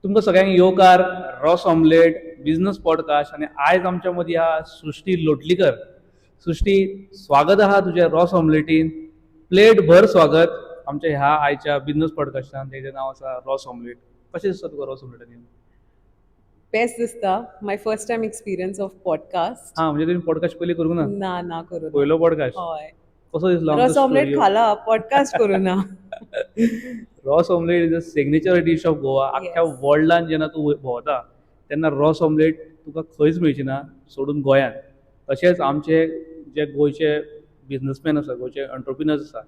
तुमकां सगळ्यांक येवकार रॉस ऑमलेट बिझनस पॉडकास्ट आणि आयज आमच्या मदीं आहा सृष्टी लोटलीकर. सृष्टी, स्वागत आहा तुजें रॉस ऑमलेटीन. प्लेट भर स्वागत आमच्या ह्या आयच्या बिझनस पॉडकास्टान. तेजें नांव आसा रॉस ऑमलेट. कशें दिसता तुका रॉस ऑमलेटान? बेस्ट दिसता. My first time experience of podcast. म्हणजे तुमी पॉडकास्ट पयलीं करूंक ना? ना करू पयलो पॉडकास्ट हय. कसो दिसलो आमचो रस ऑमलेट स्टुडिओ? खाला, पॉडकास्ट करू ना. Ross omelette is a signature dish of Goa. आख्ख्या Yes. वर्ल्डान जेन्ना तूं भोंवता तेन्ना रॉस ऑमलेट तुका खंयच मेळची ना सोडून गोंयांत. तशेंच आमचे जे गोंयचे बिझनसमॅन आसा, गोंयचे एंटरप्रिनर्स आसा,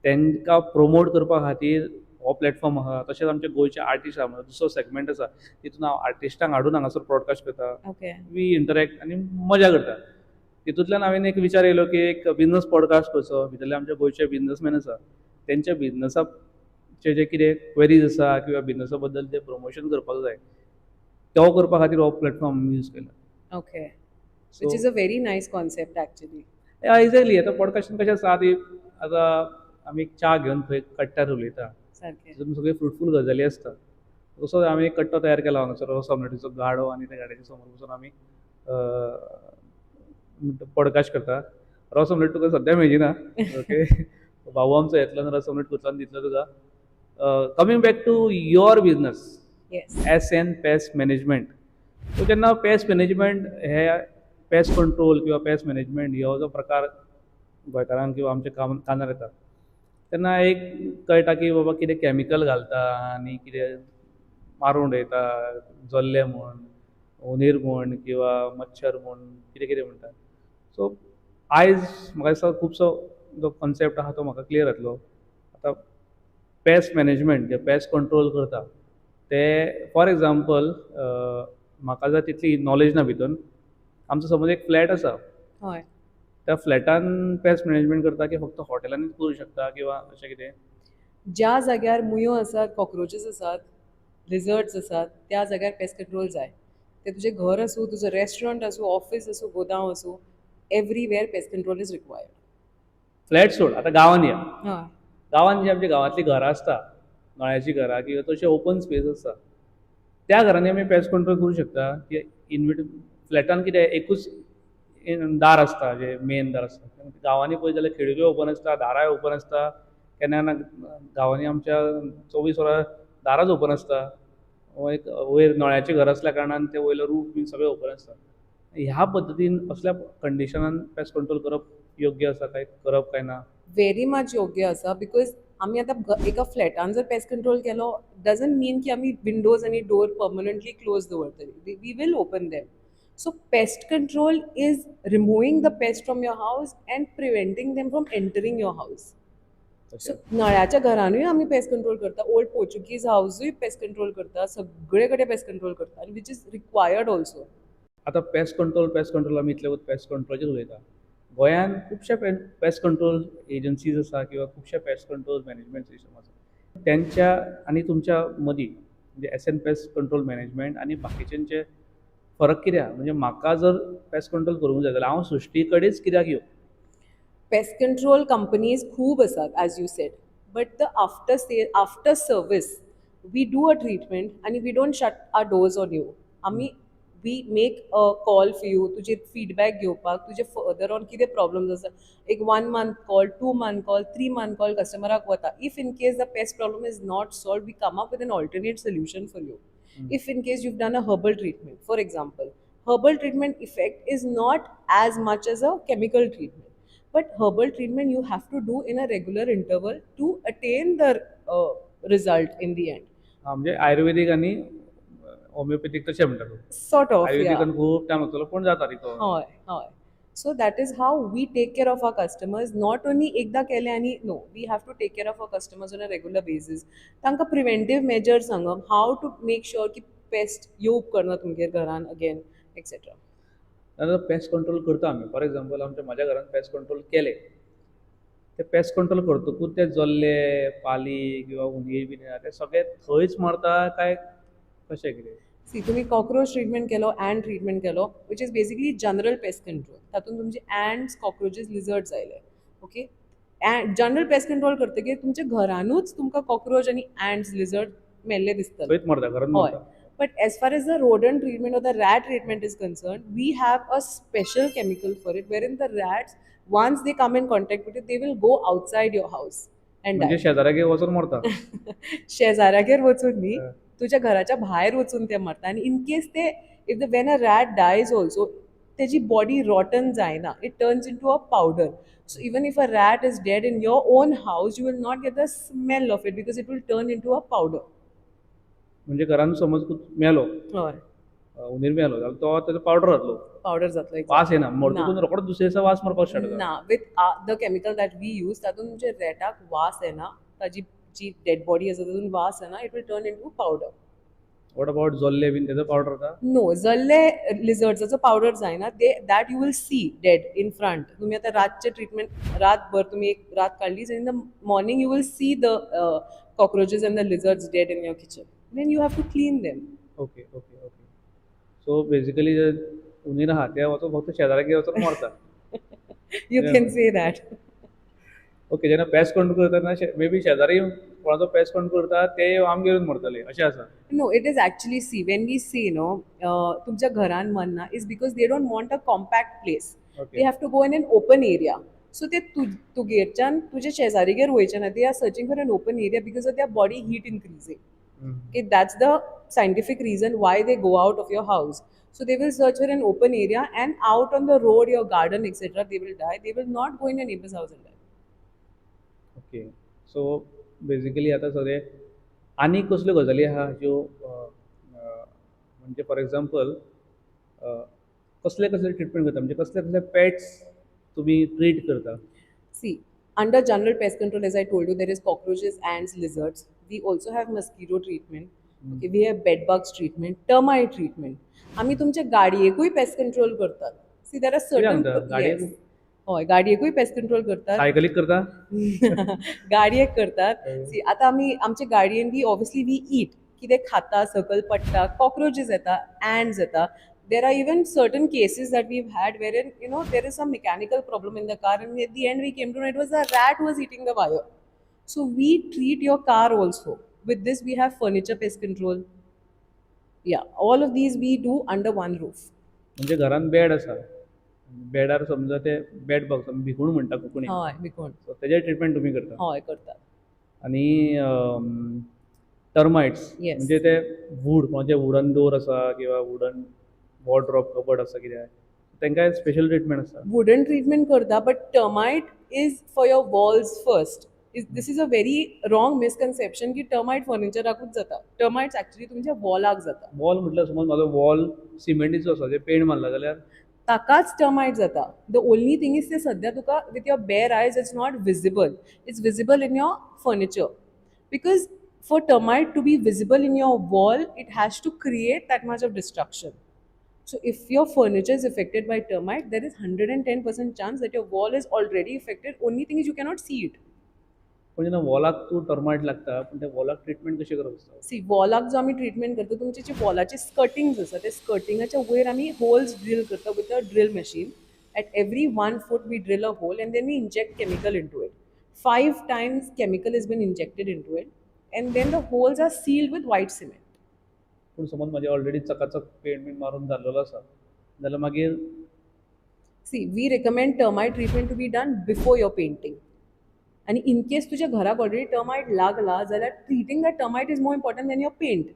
तांकां प्रमोट करपा खातीर हो प्लॅटफॉर्म आसा. तशेंच आमचे गोंयचे आर्टिस्ट आसा, दुसरो सेगमेंट आसा तितून हांव आर्टिस्टांक हाडून हांगासर ब्रॉडकास्ट करता. ओके. वी इंटरॅक्ट आनी मजा करता. तितूंतल्यान हांवें एक विचार येयलो की एक बिझनस पॉडकास्ट करचो. भितरले आमचे गोंयचे बिझनसमॅन आसा तेंच्या बिझनसाचे जे कितें क्वेरीज आसा किंवा बिझनसा बद्दल ते प्रमोशन करपाक जाय तो करपा खातीर हो प्लॅटफॉर्म यूज केला. Okay. Which is a very nice concept actually. Exactly. आतां पॉडकास्टान कशें आसा ती आतां आमी एक च्या घेवन खंय कट्ट्यार उलयता, सारकें. तितून सगळी फ्रुटफूल गजाली आसता. तसोच हांवें एक कट्टो तयार केला हांगासर रॉस ऑमलेटीचो गाडो, आनी त्या गाड्याच्या समोर बसून आमी पॉडकास्ट करता. रॉस ऑमलेट तुका सद्या मेळची ना. ओके. भाऊ आमचो येतलो आनी रॉस ऑमलेट करतलो आनी दितलो तुका. Coming back to your business, yes. S N. Pest management. So जेन्ना पेस्ट मॅनेजमेंट हे पेस्ट कंट्रोल किंवा पेस्ट मॅनेजमेंट हो जो प्रकार गोंयकारांक किंवा आमच्या कानार येता तेन्ना एक कळटा की बाबा कितें कॅमिकल घालता आनी कितें मारून उडयता, जल्ले म्हण, उंदीर म्हण किंवा मच्छर म्हण कितें कितें म्हणटा. सो आयज म्हाका दिसता खुबसो जो कॉन्सेप्ट आहा तो म्हाका क्लियर जातलो. आतां पेस्ट मॅनेजमेंट जे पेस्ट कंट्रोल करता ते फॉर एग्जाम्पल म्हाका जर तितली नॉलेज ना भितून. आमचो समज एक फ्लॅट आसा, हय. त्या फ्लॅटान पेस्ट मॅनेजमेंट करता की फक्त हॉटेलांनीच करूं शकता किंवा अशें कितें? ज्या जाग्यार मुयो आसात, कॉक्रोचीस आसात, लिझर्ड्स आसात, त्या जाग्यार पेस्ट कंट्रोल जाय. ते तुजें घर आसूं, तुजो रेस्टॉरंट आसूं, ऑफिस आसूं, गोदांव आसूं, everywhere paste control is required. Flat सोड, आतां गांवांत या. हय. गांवांत जी आमची गांवांतलीं घरां आसता, नळ्याचीं घरां किंवा तशें ओपन स्पेस आसता, त्या घरांनी आमी पेस्ट कंट्रोल करूं शकता. की फ्लॅटान कितें एकूच दार आसता, जे मेन दार आसता. गांवांनी पळयत जाल्यार खिडक्यो ओपन आसता, दाराय ओपन आसता. केन्ना केन्ना गांवांनी आमच्या 24 वरां दाराच ओपन आसता. एक वयर नळ्याचें घर आसल्या कारणान ते वयलो रूफ बी सगळें ओपन आसता. ह्या पद्दतीन असल्या कंडिशनान पेस्ट कंट्रोल करप योग्य आसा काय, करप काय ना? व्हेरी मच योग्य आसा. बिकॉज आमी आतां एका फ्लॅटान जर पेस्ट कंट्रोल केलो डजंट मीन की आमी विंडोज आनी डोर परमनंटली क्लोज दवरतली. We will open them. So pest control is removing the pest from your house and preventing them from entering your house. So नळ्याच्या घरानूय आमी पेस्ट कंट्रोल करता. Old Portuguese हाऊसूय pest control करता. सगळे कडेन pest control करता आनी विच इज रिक्वायर्ड ऑल्सो. आतां पेस्ट कंट्रोल आमी इतले पेस्ट कंट्रोलाचेर उलयता. गोंयांत खुबशे पेस्ट कंट्रोल एजन्सीज आसा किंवा खुबशे पेस्ट कंट्रोल मॅनेजमेंट सिस्टम आसा. त्यांच्या आनी तुमच्या मदीं म्हणजे एस.एन. पेस्ट कंट्रोल मॅनेजमेंट आनी बाकीच्यांचे फरक कितें आहा? म्हणजे म्हाका जर पेस्ट कंट्रोल करूंक जाय जाल्यार हांव सृश्टी कडेच कित्याक येवं? पेस्ट कंट्रोल कंपनीज खूब आसात as you said. But the after service we do a treatment आनी we don't shut our doors on you. आमी we make a call for you. तुजे फीडबॅक घेवपाक, तुजे फर्दर ऑन कितें प्रॉब्लम्स आसा, एक 1 month call, 2 month call, 3 month call कस्टमराक वता. If in case the pest problem is not solve, we come up with an alternate solution for you. If in case you've done a herbal treatment, for example, herbal treatment effect is not as much as a chemical treatment. But herbal treatment you have to do in a regular interval to attain the result in the end. म्हणजे आयुर्वेदीक आनी homeopathic तशें म्हणटा तूं. Sort of, yeah. आयुर्वेदिकान खूब time लागतलो पूण जाता recover. Hi. So that is how we take care of our customers. Not only एकदा केले आणि no, we have to take care of our customers on a regular basis. तांकां preventive measures सांगप, हाव to make sure की paste येवप करना तुमगेर घरान अगेन एक्सेट्रा. जाल्यार पेस्ट कंट्रोल करता आमी. फॉर एग्जाम्पल म्हाज्या घरान पेस्ट कंट्रोल केले. ते पेस्ट कंट्रोल करतकूच ते जल्ले, पाली किंवा उंदीर बीन ते सगळे थंयच मरता काय कशें कितें? सी तुम्ही कॉक्रोच ट्रीटमेंट केलो, ॲन्ड ट्रीटमेंट केलो, which is basically general pest control. तातूंत तुमचे ॲन्ड्स, कॉक्रोचीस, लिझर्ड्स आयले. ओके. जनरल पेस्ट कंट्रोल करतकीर तुमच्या घरानूच तुमकां कॉक्रोच आनी ॲन्ड्स, लिझर्ड मेल्ले दिसतले. थंयच मरता, घरांत हय. मरता. But as far as the rodent treatment or the rat treatment is concerned, we have a special chemical for it, wherein the rats, once they come in contact with it, they will go outside your house and म्हणजे die. शेजाऱ्यागेर वचून मरता. शेजाऱ्यागेर वचून न्ही, हं. तुझ्या घराच्या भायर वचून ते मरता. आनी इन केस ते if the when a rat dies also, तेजी बॉडी रॉटन जायना, it turns in to a powder. So even if a rat is dead in your own house, you will not get the smell of it because it will turn in to a powder. म्हणजे घरान समज मेलो, हय, उंदीर मेलो जाल्यार तो तेजो पावडर जातलो. पावडर जातलो. वास येना, ना. मरतकून रोखडोच दुसरे दिसा वास मारपाक स्टार्ट जाता. ना, with the chemical that we use, तातूंत म्हणजे रॅटाक वास येना, ताजी जी डेड बॉडी आसा तातूंत वास येना, it will turn in to powder. What about जोल्ले बीन तेजो पावडर जाता? नो, जल्ले लिझर्ड्साचो पावडर जायना, that you will see dead in front. तुम्ही आता रातचे ट्रीटमेंट, रातभर तुम्ही एक रात काढली, in the morning you will see the cockroaches and the lizards dead in your kitchen. Then you have to clean them. Okay okay okay. So basically जे उंदीर आहा ते वचून फक्त शेजाऱ्यागेर वचून मरता. You can say that. Okay, जेन्ना paste control करता तेन्ना मे बी शेजारी कोणाचो पेस्ट कंट्रोल करता ते आमगेर येवन मरतले अशें आसा. No, it is actually, see, when we say, तुमच्या घरान मरना, is because they don't want a compact place. Okay. They have to go in an open area. So ते तुगेरच्यान तुझे शेजारीगेर वयचे ना, they are searching for an open area because of their body heat increasing. Okay, that's the scientific reason why they go out of your house. So they will search for an open area, and out on the road, your garden, etc., they will die. They will not go in your neighbor's house and die. Okay. So basically आता सगळे आनी कसल्यो गजाली आहा ज्यो म्हणजे for example कसले कसले ट्रिटमेंट करता, म्हणजे कसले कसले पेट्स तुमी ट्रीट करता? See, under general pest control, as I told you, there is cockroaches, ants, lizards. We also have mosquito treatment. Okay, we have bed bugs treatment, termite treatment. आम्ही तुमच्या गाडयेकूय पेस्ट कंट्रोल करतात. See, there are certain... सांगता? गाडयेक? Yes. हय, गाडयेकूय pest control करतात. सायकलीक करता? गाडयेक करतात. See, आता आमी आमच्या गाडयेन वी ऑब्वियसली वी ईट, कितें खाता, सकल पडटा, कॉक्रोचेस येता, ants येता. There are even certain cases that we've had wherein, there is some mechanical problem in the car, and at the end we came to know it was a rat who was eating the wire. So we treat your car also. With this, we have furniture pest control. Yeah, all of these we do under one roof. म्हणजे घरान bed आसा, बेडार समजा ते bed bugs भिकूण म्हणटा कोंकणी, हय, विकोण. So तेजे treatment तुमी करता. हय, करतात. आणि टर्माइट्स Yes. म्हणजे ते वूड म्हणजे वुडन डोर आसा किंवा वुडन वॉर्डरोब कबड आसा कितें तांकां स्पेशल ट्रिटमेंट आसा. Wooden treatment करता, but termite is for your walls first. This is a very wrong misconception की termite फर्निचराकूच जाता. Termites actually तुमच्या वॉलाक जाता. वॉल म्हटल्यार समज म्हाजो वॉल सिमेंटीचो आसा, जे पेंट मारला जाल्यार ताकाच टर्माइट जाता. द ओनली थिंग इज ते सद्या तुका with your bare eyes it's not visible. It's visible in your furniture. Because for termite to be visible in your wall, it has to create that much of destruction. So if your furniture is affected by termite, there is 110% chance that your wall is already affected. Only thing is you cannot see it. पण जेन्ना वॉलाक तूं termite लागता, पण त्या वॉलाक treatment कशें करप आसता? See, वॉलाक जो आमी ट्रीटमेंट करता, तुमचे जे वॉलाचे स्कर्टिंग्स आसा, ते स्कर्टिंगाच्या वयर आमी होल्स ड्रिल करता with a drill machine. At every 1 foot we drill a hole and then we inject chemical into it. 5 times chemical has been injected into it, and then the holes are sealed with white cement. पूण समज म्हाजे already चकाचक paint bin मारून जाल्लो आसा जाल्यार मागीर See, we recommend termite treatment to be done before your painting. आणि in case तुझ्या घराक already termite लागला जाल्यार treating that termite is more important than your paint.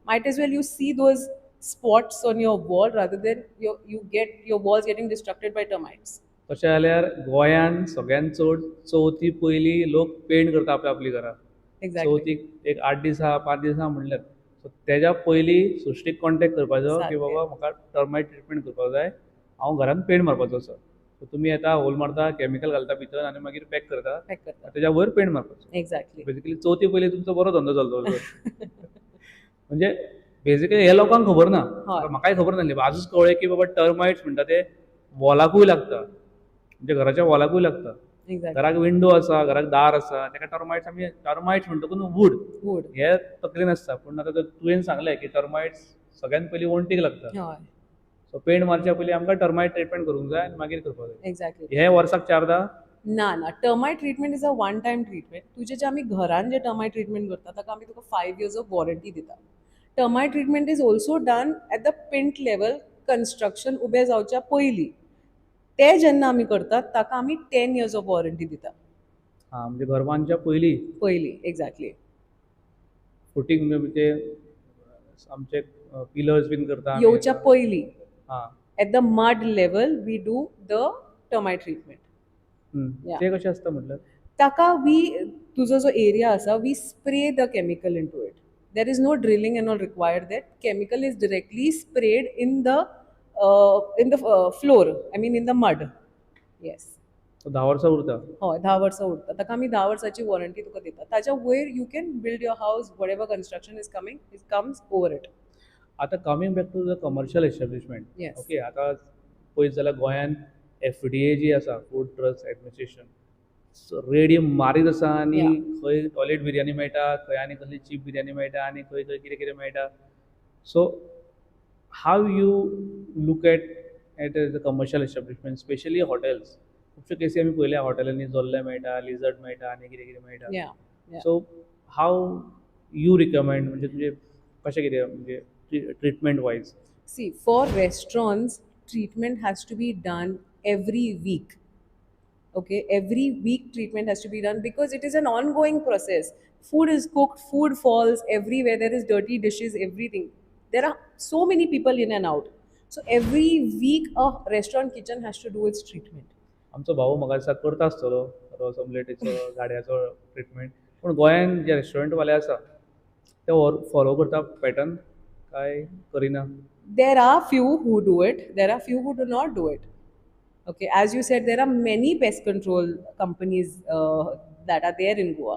Might as well you see those spots on your wall rather than you get your walls getting destructed by termites. तशें जाल्यार गोंयान सगळ्यान चड चवथी पयलीं लोक पेंट करता आपली घरां. Exactly. चवथीक एक 8 दीस आहा 5 दीस आहा म्हणल्यार सो तेज्या पयलीं सृश्टीक कॉन्टेक्ट करपाचो की बाबा म्हाका टर्माइट ट्रिटमेंट करपाक जाय, हांव घरान पेंट मारपाचो आसा. सो तुमी येता, होल मारता, केमिकल घालता भितर आनी मागीर पॅक करता, Pack करता. तेज्या वयर पेंट मारपाचो. Exactly. बेसिकली चवथी पयलीं तुमचो बरो धंदो चलतलो. म्हणजे बेसिकली हे लोकांक खबर ना, म्हाकाय खबर नासली. आजूच कळ्ळें की बाबा टर्माइट्स म्हणटा ते वॉलाकूय लागता, म्हणजे घराच्या वॉलाकूय लागता. Exactly. घराक विंडो आसा, घराक दार आसा, ताका टर्माइट्स आमी टर्माइट्स म्हणटकूच वूड Wood. हे तकलेन आसता. पूण आतां तुवें सांगलें की टर्माइट्स सगळ्यान पयलीं वणटीक लागता. हय. सो पेंट मारच्या पयलीं आमकां टर्माइट ट्रिटमेंट करूंक जाय आनी मागीर करपाक जाय. Exactly. हे वर्साक 4दा ना ना termite treatment is a one time treatment. तुझे जे आमी घरान जे टर्माइट ट्रीटमेंट करता ताका आमी तुका 5 years ऑफ वॉरंटी दिता. Termite treatment is also done at the plinth level, construction उबें जावच्या पयलीं. ते जेन्ना आमी करतात ताका आमी 10 years ऑफ वॉरंटी दिता. हां म्हणजे घर बांदच्या पयलीं पयलीं एक्झॅक्टली. फुटींग म्हणजे आमचे पिलर्स बीन करता आमी. येवच्या पयलीं हां at the mud level we do the termite treatment. Yeah. ते कशें आसता म्हटल्यार ताका वी तुजो जो एरिया आसा we spray the chemical in to it. There is no drilling and all required. That chemical is directly spread in the floor, I mean in the mud. Yes. So 10 वर्सां उरता. हय 10 वर्सां उरता. ताका आमी 10 वर्सांची वॉरंटी तुका दिता. ताच्या वयर you can build your house whatever construction is coming it comes over it. आतां coming back to the commercial establishment. Yes. Okay आतां पळयत जाल्यार गोंयान FDA जी आसा, फूड ड्रग्स एडमिनिस्ट्रेशन, रेडी मारीत आसा आनी Yeah. खंय टॉयलेट बिरयानी मेळटा, खंय आनी कसली चीप बिरयानी मेळटा आनी खंय खंय कितें कितें मेळटा. So how you look at the commercial establishment, specially hotels. खुबश्यो केसी आमी पळयल्या हॉटेलांनी जोल्ले मेळटा, लिझर्ड मेळटा आनी कितें कितें मेळटा. या सो हाव यू रिकमेंड म्हणजे तुजें कशें कितें म्हणजे treatment wise. See, for restaurants, treatment has to be done every week. Okay, every week treatment has to be done because it is an ongoing process. Food is cooked, food falls everywhere, there is dirty dishes, everything. There are so many people in and out. So every week a restaurant kitchen has to do its treatment. आमचो भाऊ म्हाका दिसता करता आसतलो रोस ऑमलेटीचो गाड्याचो treatment. पूण गोंयान जे रेस्टॉरंटवाले आसा ते फॉलो करता पॅटर्न काय Kareena. There are few who do it, there are few who do not do it. Okay, as you said, there are many pest control companies that are there in Goa.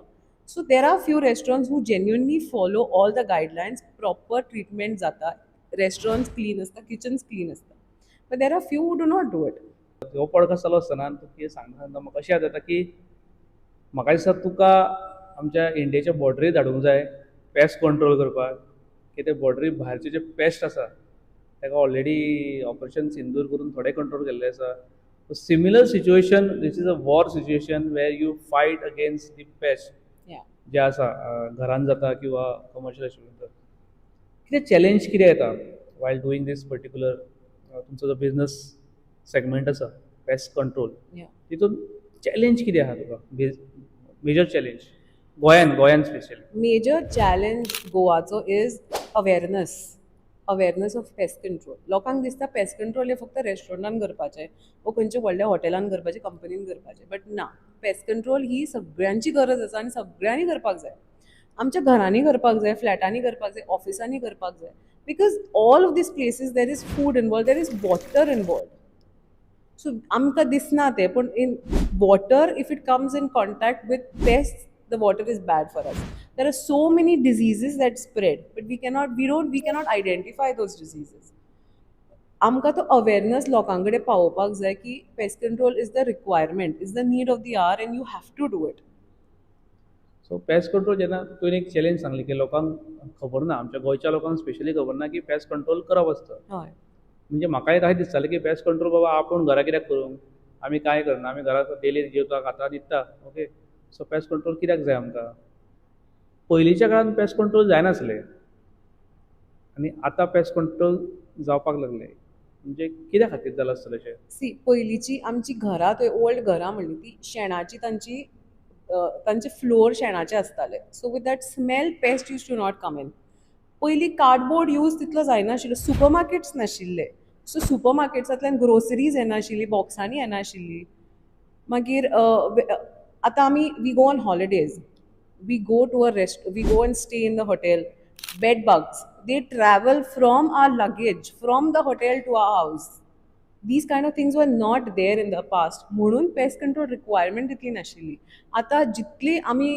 So there are few restaurants who genuinely follow all the guidelines, proper treatment jata, restaurants clean asta, kitchens clean asta. But there are few who do not do it. हो podcast चालू आसतना तुका सांगता म्हाका अशें जाता की म्हाका दिसता तुका आमच्या इंडियेच्या बॉर्डरी धाडूंक जाय पेस्ट कंट्रोल करपाक. कित्याक बॉर्डरी भायरचे जे पेस्ट आसा ताका ऑलरेडी ऑपरेशन सिंदूर करून थोडे कंट्रोल केल्ले आसा. Similar situation, this is a war situation where you fight against the pest Yeah. जे आसा घरान जाता किंवा कमर्शियल एस्टॅब्लिशमेंट. कितें चॅलेंज कितें येता वायल डुईंग दीस पर्टिक्युलर तुमचो जो बिजनस सेगमेंट आसा पेस्ट कंट्रोल, Yeah. तितून चॅलेंज कितें आहा तुका, मेजर चॅलेंज गोंयान specially. Major challenge गोवाचो is awareness of pest control. लोकांक दिसता पेस्ट कंट्रोल हे फक्त रेस्टॉरंटान करपाचें वो खंयच्या व्हडल्या हॉटेलान करपाचें, कंपनीन करपाचें. बट ना, पेस्ट कंट्रोल ही सगळ्यांची गरज आसा आनी सगळ्यांनी करपाक जाय. आमच्या घरांनी करपाक जाय, फ्लॅटांनी करपाक जाय, ऑफिसांनी करपाक जाय. Because all of these places there is food involve, there is water involve. So आमकां दिसना तें, पूण in water if it comes in contact with pest the water is bad for us. There are so many diseases that spread, but we cannot identify those diseases. आमकां तो awareness लोकां कडेन पावोवपाक जाय की pest control is the requirement, is the need of the hour and you have to do it. So pest control जेन्ना तुवें एक चॅलेंज सांगली की लोकांक खबर ना, आमच्या गोंयच्या लोकांक स्पेशली खबर ना की पेस्ट कंट्रोल करप आसता. हय. म्हणजे म्हाकाय काय दिसतालें की पेस्ट कंट्रोल बाबा आपूण घरा कित्याक करूंक, आमी काय करना, आमी घरा डेली जेवता खाता न्हिदता. ओके, सो पेस्ट कंट्रोल कित्याक जाय आमकां. पयलींच्या काळान पेस्ट कंट्रोल जायनासलें आनी आतां पेस्ट कंट्रोल जावपाक लागले. म्हणजे कित्या खातीर जालां आसतलें अशें. सी पयलींची आमची घरां थंय ओल्ड घरां म्हणली ती शेणाची तांचे फ्लोर शेणाचे आसताले. So with that smell pest use to not come in. पयलीं कार्डबोर्ड यूज तितलो जायनाशिल्लो, सुपर मार्केट्स नाशिल्ले. सो सुपर मार्केट्सांतल्यान ग्रोसरीज येनाशिल्ली, बॉक्सांनी येनाशिल्ली. मागीर आतां आमी we go on holidays, we go and stay in the hotel. Bed bugs they travel from our luggage from the hotel to our house. These kind of things were not there in the past. म्हणून pest control requirement तितली नाशिल्ली. आतां जितली आमी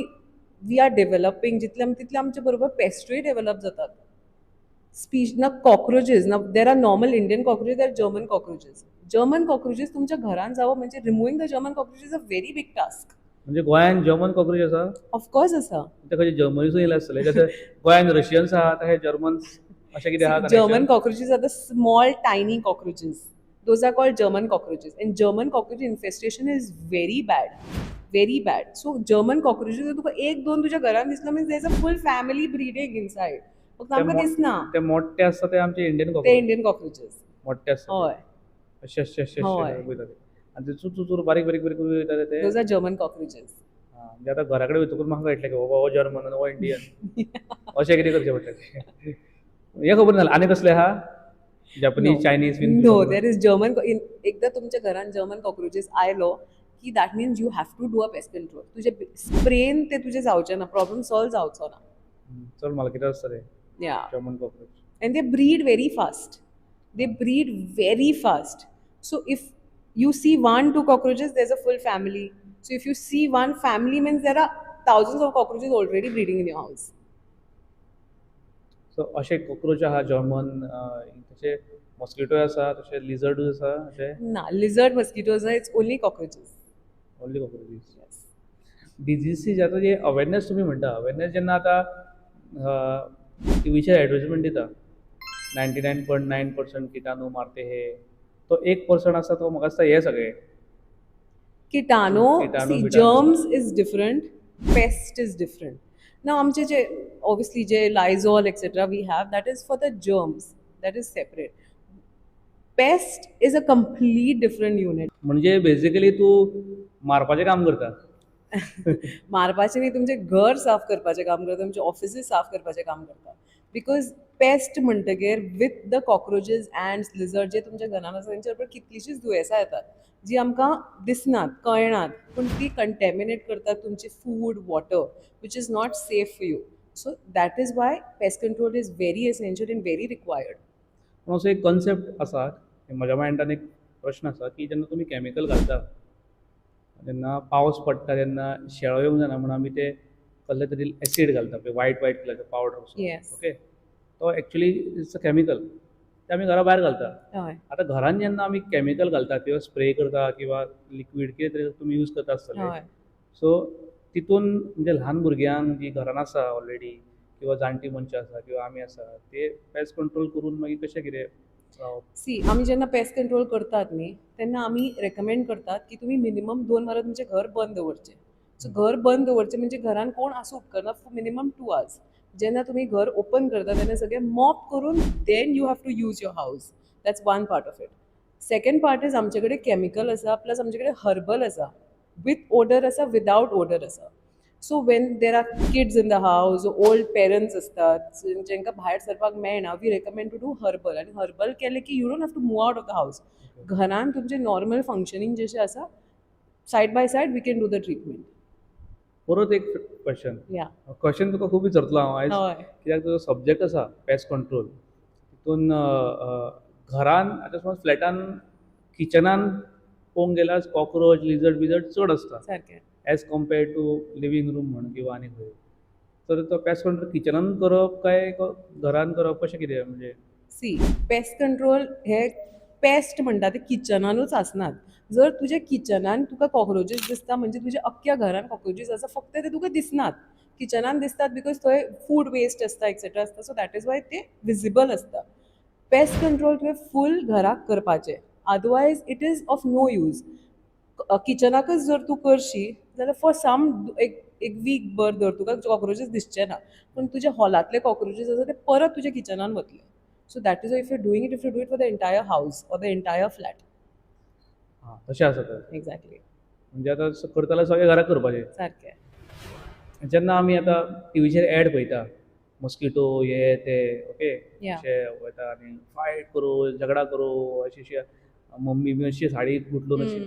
we R developing, तितले आमचे बरोबर पेस्ट्रूय develop जातात. ना कॉक्रोचेस ना, there are normal Indian cockroaches, there are German cockroaches. German cockroaches तुमच्या घरान जावं म्हणजे removing the German cockroaches is a very big task. म्हणजे गोंयान जर्मन कॉक्रोच आसा. ऑफकोर्स आसा. ते खंय जर्मनीसून येयले आसतले. जशें गोंयान रशियन्स आहा तशें जर्मन्स अशें कितें आहा. German cockroaches are the small, tiny cockroaches. those are called German cockroaches. And German cockroach infestation is very bad. Very bad. So German cockroaches जर तुका एक दोन तुझ्या घरान दिसलो means there's a full family breeding inside. फक्त ते आमकां दिसना. ते मोठे असता ते आमचे इंडियन ते कॉकरोच इंडियन cockroaches. मोठे असतात होय. अशे अशे अशे होय. अशे वयता ते आनी ते चुचूर बारीक बारीक बारीक वयता ते Those are German cockroaches. म्हणजे आतां घरा कडेन वयतकूच म्हाका कळटलें की बाबा हो जर्मन हो इंडियन अशें कितें करचें पडटलें हें खबर नासलें आनी कसलें आहा Japanese Chinese No, there is German. एकदा तुमच्या घरान जर्मन कॉक्रोचेस आयलो की that means you have to do a pest control. तुझे स्प्रेन ते तुझे जावचे ना, प्रॉब्लेम सॉल्व जावचो ना. चल मला कितें आसता ते या German cockroach and they breed very fast. They breed very fast. So if you see 1-2 cockroaches, there's a full family. So if you see one family, means there are thousands of cockroaches already breeding in your house. So अशे cockroach आहा German तशे मॉस्किटोय आसा तशे लिझर्डूय आसा अशे Na, lizard, mosquitoes, it's only cockroaches. Only cockroaches Yes. Diseases आतां जे awareness तुमी म्हणटा अवेरनेस जेन्ना आतां टीव्हीचेर एडवर्टिजमेंट दिता 99.9% किटाणू मारते हे तो 1% आसा तो म्हाका दिसता हे सगळे Kitano, Kitano, see, Bitano. germs is different, pest is different. Now, आमचे जे obviously जे Lysol etc. we have, that is for the germs, that is separate. Pest is a complete different unit. म्हणजे बेसिकली तूं मारपाचें काम करता मारपाचें न्ही, तुमचें घर साफ करपाचें काम करता, तुमचे ऑफिसीस साफ करपाचें काम करता. बिकॉज पेस्ट म्हणटगीर विथ द कॉक्रोचेस अँड्स लिझर्ड जे तुमच्या घरान आसा तेंचे बरोबर कितलींशींच दुयेंसां येतात जी आमकां दिसनात कळनात पूण ती कंटॅमिनेट करतात तुमचे food water which is not safe for you. So that is Y paste control is very essential and very required. पूण असो एक कॉन्सेप्ट आसा म्हज्या मायंडान एक प्रश्न आसा की जेन्ना तुमी कॅमिकल घालता जेन्ना पावस पडटा तेन्ना शेळो येवंक जायना म्हणून आमी ते कसले तरी एसीड घालता पळय वायट वायट कलरचे पावडर Yes. ओके तो एक्चुली इट्स अ कॅमिकल ते आमी घरा भायर घालता. हय आतां घरान जेन्ना आमी कॅमिकल घालता किंवा स्प्रे करता किंवा लिक्वीड कितें तरी तुमी यूज करता आसतले हय सो तितून म्हणजे ल्हान भुरग्यांक जी घरान आसा ऑलरेडी किंवा जाणटी मनशां आसा किंवा आमी आसा ते पेस्ट कंट्रोल करून मागीर कशें कितें रावप. सी आमी जेन्ना पेस्ट कंट्रोल करतात न्ही तेन्ना आमी रेकमेंड करतात की तुमी मिनिमम 2 वरां तुमचें घर बंद दवरचें. सो घर बंद दवरचें म्हणजे घरान कोण आसूं उपकारना फॉर मिनिमम 2 hours. जेन्ना तुमी घर ओपन करता तेन्ना सगळें मॉप करून then you have to use your house. That's one part of it. Second part is आमचे कडेन कॅमिकल आसा प्लस आमचे कडेन हर्बल आसा विथ ओडर आसा विदाउट ओडर आसा. So when there are kids in the house old parents असतात जेंकां भायर सरपाक मेळना we recommend to do herbal आनी हर्बल केलें की you don't have to move out of the house. घरान तुमचें नॉर्मल फंक्शनींग जशें आसा side by side we can do the treatment. परत एक क्वेश्चन या क्वेश्चन तुका खूब विचारतलो हांव आयज हय कित्याक तुजो सब्जेक्ट आसा पेस्ट कंट्रोल तितून घरान आतां समज फ्लॅटान किचनान पळोवंक गेल्यार कॉक्रोच लिझर्ड बिझर्ड चड आसता सारकें. As compared to living room म्हण किंवा आनी खंय तर तो पेस्ट कंट्रोल किचनान करप काय घरान करप कशें कितें म्हणजे सी पेस्ट कंट्रोल हे पेस्ट म्हणटा ते किचनानूच आसनात. जर तुज्या किचनान तुका कॉक्रोचेस दिसता म्हणजे तुज्या अख्ख्या घरान कॉक्रोचेस आसा फक्त ते तुका दिसनात. किचनान दिसतात बिकॉज थंय फूड वेस्ट आसता एक्सेट्रा आसता सो दॅट इज वाय ते विजिबल आसता. पेस्ट कंट्रोल तुवें फूल घराक करपाचें otherwise it is of no use. किचनाकच जर तूं करशी जाल्यार फॉर सम एक वीक भर धर तुका कॉक्रोचेस दिसचे ना पूण तुज्या हॉलांतले कॉक्रोचेस आसा ते परत तुज्या किचनान वतले. So that is if you doing it if you do it for the entire house or the entire flat. हां तशें आसा तर एक्झॅक्टली म्हणजे आतां करता जाल्यार सगळें घराक करपाचें. सारकें. जेन्ना आमी आतां टीव्हीचेर एड पळयता मॉस्किटो हे ते ओके Yeah. अशें वयता आनी फायट करू झगडा करू अशी अशी मम्मी बी अशी साडी गुटलून अशी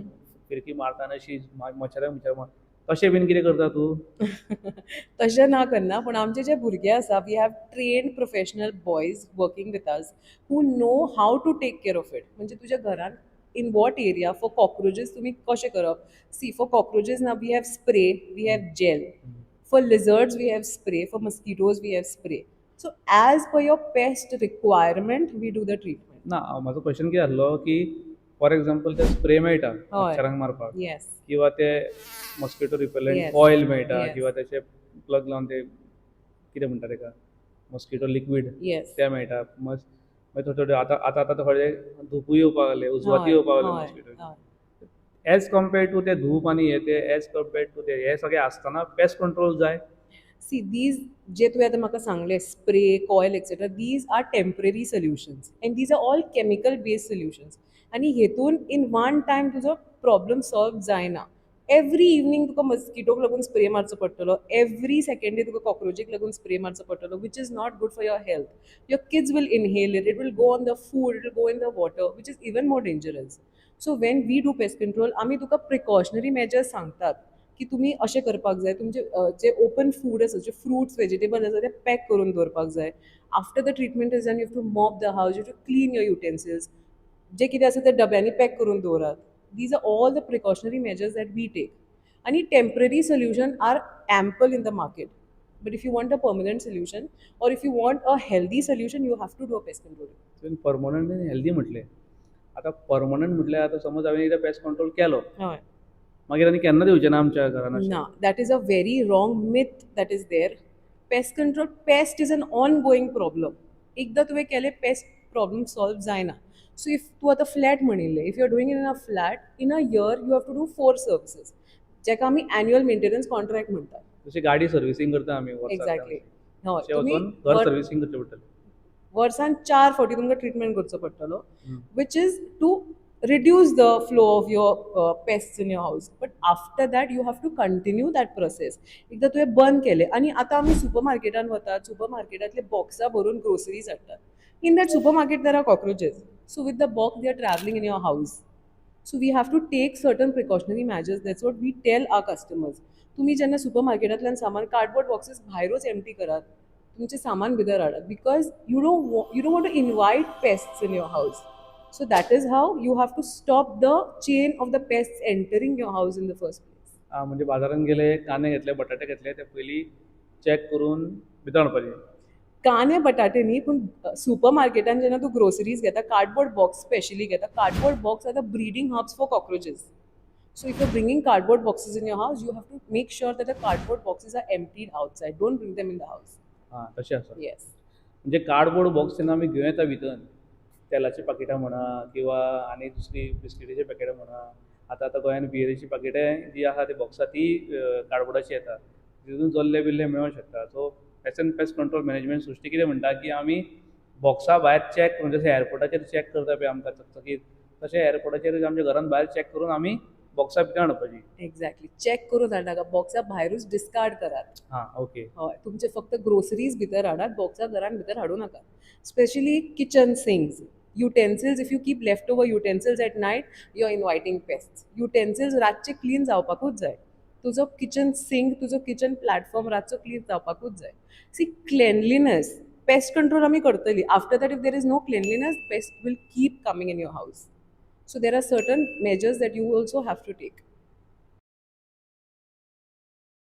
फिरकी मारतना अशी मच्छरां तशें बीन कितें करता तूं. तशें ना करना पूण आमचे जे भुरगे आसा we have trained professional boys working with us who know how to take care of it. म्हणजे तुज्या घरान in what area for cockroaches तुमी कशें करप. सी फॉर कॉक्रोचेस ना we have spray we have gel. For lizards, we have spray. For mosquitoes, we have spray. So, as per your pest requirement, we do the treatment. ना म्हाजो question कितें आसलो की for example ते spray मेळटा मच्छरांक मारपाक Yes. किंवा ते मॉस्किटो रिपेलंट Yes. ऑयल मेळटा Yes. किंवा त्याचे प्लग लावन ते कितें म्हणटा तेका मॉस्किटो लिक्वीड Yes. ते मेळटा मागीर थोडे थोडे आतां थोडे धुपूय येवपाक लागले, उजवाती येवपाक लागले हय मॉस्किटोचे. हय एज कम्पेर्ड टू ते धूप आनी ते एज कम्पेर्ड टू ते हे सगळें आसतना पेस्ट कंट्रोल जाय. सी दीज जे तुवें आतां म्हाका सांगले spray coil etcetera these are temporary solutions and these are all chemical based solutions आनी हेतून इन वन टायम तुजो प्रॉब्लम सॉल्व जायना. एवरी इवनिंग तुका मस्किटोक लागून स्प्रे मारचो पडटलो, एवरी सेकेंड डे तुका कॉक्रोचीक लागून स्प्रे मारचो पडटलो, which is not good for your health. Your kids will inhale it will go on the food, it will go in the water, which is even more dangerous. So when we do pest control आमी तुका precautionary measures सांगतात की तुमी अशें करपाक जाय. तुमचे जे ओपन फूड आसा, जे फ्रुट्स वेजिटेबल आसा ते पॅक करून दवरपाक जाय. After the treatment is done you have to mop the house, you have to clean your utensils. जे कितें आसा ते डब्यांनी पॅक करून दवरात. These are all the precautionary measures that we take. आणि temporary solution are ample in the market. But if you want a permanent solution or if you want a healthy solution, you have to do a pest control. Permanent आनी healthy म्हटलें. आतां permanent म्हटल्यार आतां समज हांवें एकदां paste control केलो, हय मागीर आनी केन्ना येवचें ना आमच्या घरान अशें. ना, that is a very wrong myth that is there. Pest control, pest is an ongoing problem. एकदा तुवें केलें pest problem solve जायना. So if तूं आतां फ्लॅट म्हणिल्लें, if you are doing it in a flat, in a year you have to do 4 services. जेका आमी annual maintenance contract म्हणटात. जशी गाडी सर्विसींग करता आमी वर्साक. एक्झॅक्टली. हय अशें तुमी वचून घर सर्विसींग करचें पडटलें. वर्सान 4 फावटी तुमकां ट्रिटमेंट करचो पडटलो, which is to reduce the flow of your pests in your house. But after that you have to continue that process. एकदा तुवें बंद केलें आनी आतां आमी सुपर मार्केटान वतात, सुपर मार्केटांतले बॉक्सां भरून ग्रोसरीज हाडटात. In that super market there are cockroaches. So with the box they are travelling in your house. So we have to take certain precautionary measures. That's what we tell our customers. तुम्ही जेन्ना super मार्केटांतल्यान सामान cardboard boxes भायरूच empty करात, तुमचें सामान भितर हाडात, because you don't want to invite pests in your house. So that is how you have to stop the chain of the pests entering your house in the first place. म्हणजे बाजारान गेले, कांदे घेतले, बटाटे घेतले, ते पयलीं चॅक करून भितर हाडपाचे. कांदे बटाटे न्ही, पूण सुपर मार्केटान जेन्ना तूं ग्रोसरीज घेता, कार्डबोर्ड बॉक्स स्पेशली घेता, cardboard box are the breeding hubs for cockroaches. So if you're bringing cardboard boxes in your house, you have to make sure that the cardboard boxes are emptied outside. Don't bring them in the house. हां तशें आसा. Yes. म्हणजे cardboard box जेन्ना आमी घेवन येता भितर, तेलाची पाकिटां म्हणा किंवा आनी दुसरी बिस्किटीची पॅकेटां म्हणा, आतां गोंयान बियरीची पाकिटां जी आसा ती बॉक्सां ती कार्डबोर्डाची येता, तितून जल्ले बिल्ले मेळूंक शकता. सो पेस्ट कंट्रोल मॅनेजमेंट सृश्टी कितें म्हणटा की आमी बॉक्सां भायर चॅक करून, जशें एअरपोर्टाचेर चॅक करता पळय आमकां चकचकीत, तशें एअरपोर्टाचेर आमच्या घरान भायर चॅक करून आमी बॉक्सां भितर हाडपाची. एक्झॅक्टली. चॅक करून हाडनाका, बॉक्सां भायरूच डिस्कार्ड करात. हां ओके. हय, तुमचे फक्त ग्रोसरीज भितर हाडात, बॉक्सां घरान भितर हाडूं नाका. Specially kitchen sinks, utensils. If you keep left over utensils at night, you are inviting pests. Utensils रातचे क्लीन जावपाकूच जाय. तुजो किचन सिंक, तुजो किचन प्लॅटफॉर्म रातचो क्लीन जावपाकूच जाय. सी, क्लेनलीनेस, पेस्ट कंट्रोल आमी करतली. After that if there is no cleanliness, pest will keep coming in your house. So there are certain measures that you also have to take.